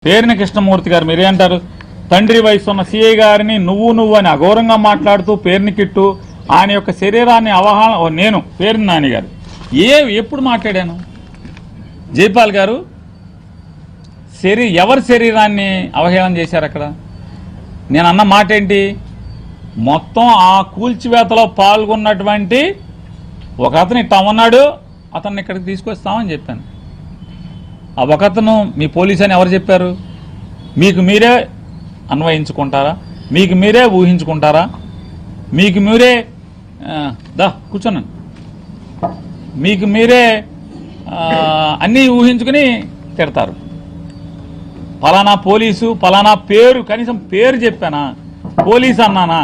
పేర్ని కృష్ణమూర్తి గారు మీరేంటారు? తండ్రి వయసు ఉన్న సిఐ గారిని నువ్వు అని అఘోరంగా మాట్లాడుతూ పేరుని కిట్టు ఆయన యొక్క శరీరాన్ని అవహేళన నేను పేరుని నాని గారు ఎప్పుడు మాట్లాడాను? జైపాల్ గారు ఎవరి శరీరాన్ని అవహేళన చేశారు అక్కడ? నేను అన్న మాట ఏంటి? మొత్తం ఆ కూల్చివేతలో పాల్గొన్నటువంటి ఒక అతను ఇట్లా ఉన్నాడు, అతన్ని ఇక్కడికి తీసుకొస్తామని చెప్పాను. ఆ ఒకతను మీ పోలీసు అని ఎవరు చెప్పారు? మీకు మీరే అన్వయించుకుంటారా? మీకు మీరే ఊహించుకుంటారా? మీకు మీరే కూర్చున్నాను, మీకు మీరే అన్నీ ఊహించుకుని తిడతారు. పలానా పోలీసు, పలానా పేరు, కనీసం పేరు చెప్పానా? పోలీసు అన్నానా?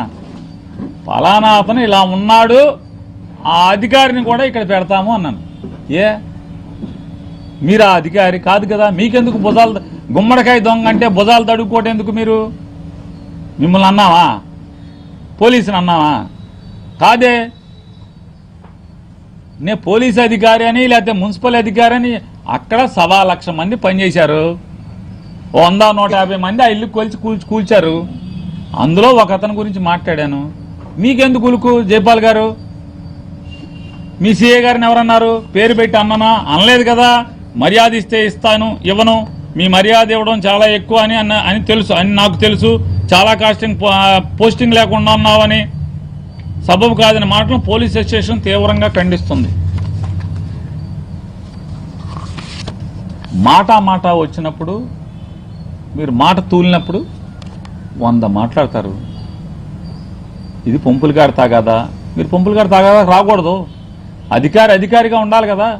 పలానా అతను ఇలా ఉన్నాడు, ఆ అధికారిని కూడా ఇక్కడ పెడతాము అన్నాను. మీరు ఆ అధికారి కాదు కదా, మీకెందుకు భుజాలు గుమ్మడికాయ దొంగ అంటే భుజాలు తడుక్కోవటం ఎందుకు? మీరు మిమ్మల్ని అన్నావా? పోలీసుని అన్నావా? కాదే, నేను పోలీసు అధికారి అని లేకపోతే మున్సిపల్ అధికారి అని అక్కడ 1,00,000 మంది పనిచేశారు. 100-150 మంది ఆ ఇల్లు కూల్చారు. అందులో ఒక అతని గురించి మాట్లాడాను. మీకెందుకు ఉలుకు జైపాల్ గారు? మీ సీఏ గారిని ఎవరన్నారు? పేరు పెట్టి అన్నానా? అనలేదు కదా. మర్యాద ఇస్తే ఇస్తాను, ఇవ్వను. మీ మర్యాద ఇవ్వడం చాలా ఎక్కువ అని తెలుసు, అని నాకు తెలుసు. చాలా పోస్టింగ్ లేకుండా ఉన్నావని సబబు కాదని మాటలు పోలీస్ స్టేషన్ తీవ్రంగా ఖండిస్తుంది. మాట వచ్చినప్పుడు, మీరు మాట తూలినప్పుడు 100 మాట్లాడతారు. ఇది పంపులు గారి తాగాదా? మీరు పంపులు గారి తాగాదా రాకూడదు. అధికారిగా ఉండాలి కదా.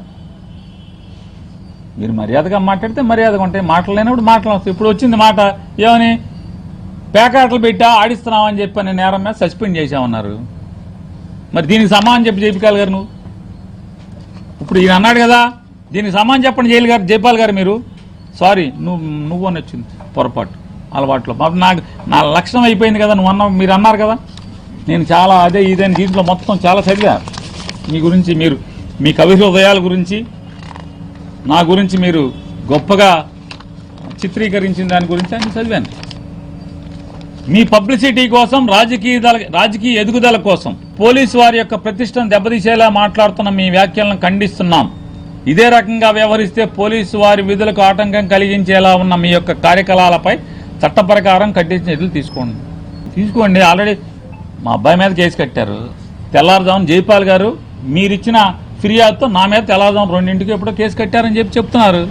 మీరు మర్యాదగా మాట్లాడితే మర్యాదగా ఉంటాయి, మాటలు లేనప్పుడు మాటలు వస్తాయి. ఇప్పుడు వచ్చింది మాట ఏమని? పేకాటలు పెట్టా ఆడిస్తున్నామని చెప్పని నేరం మీద సస్పెండ్ చేశామన్నారు. మరి దీనికి సమానం చెప్పి జైపాల్ గారు నువ్వు ఇప్పుడు ఈయన అన్నాడు కదా, దీనికి సమానం చెప్పండి జైపాల్ గారు. మీరు సారీ, నువ్వు అని వచ్చింది పొరపాటు అలవాట్లో. నా లక్షణం అయిపోయింది కదా. మీరు అన్నారు కదా, నేను చాలా అదే ఇదని దీంట్లో మొత్తం చాలా చదివా మీ గురించి, మీరు మీ కవి హృదయాల గురించి, నా గురించి మీరు గొప్పగా చిత్రీకరించిన దాని గురించి అని చదివాను. మీ పబ్లిసిటీ కోసం, రాజకీయ ఎదుగుదల కోసం పోలీసు వారి యొక్క ప్రతిష్టను దెబ్బతీసేలా మాట్లాడుతున్న మీ వ్యాఖ్యలను ఖండిస్తున్నాం. ఇదే రకంగా వ్యవహరిస్తే పోలీసు వారి విధులకు ఆటంకం కలిగించేలా ఉన్న మీ యొక్క కార్యకలాపాలపై చట్ట ప్రకారం కఠిన చర్యలు తీసుకోండి. ఆల్రెడీ మా అబ్బాయి మీద కేసు కట్టారు. తెల్లారుజామున జైపాల్ గారు మీరిచ్చిన ఫిర్యాదుతో నా మీద తెల్లారుజామున 2ంటికి ఎప్పుడో కేసు కట్టారని చెప్తున్నారు.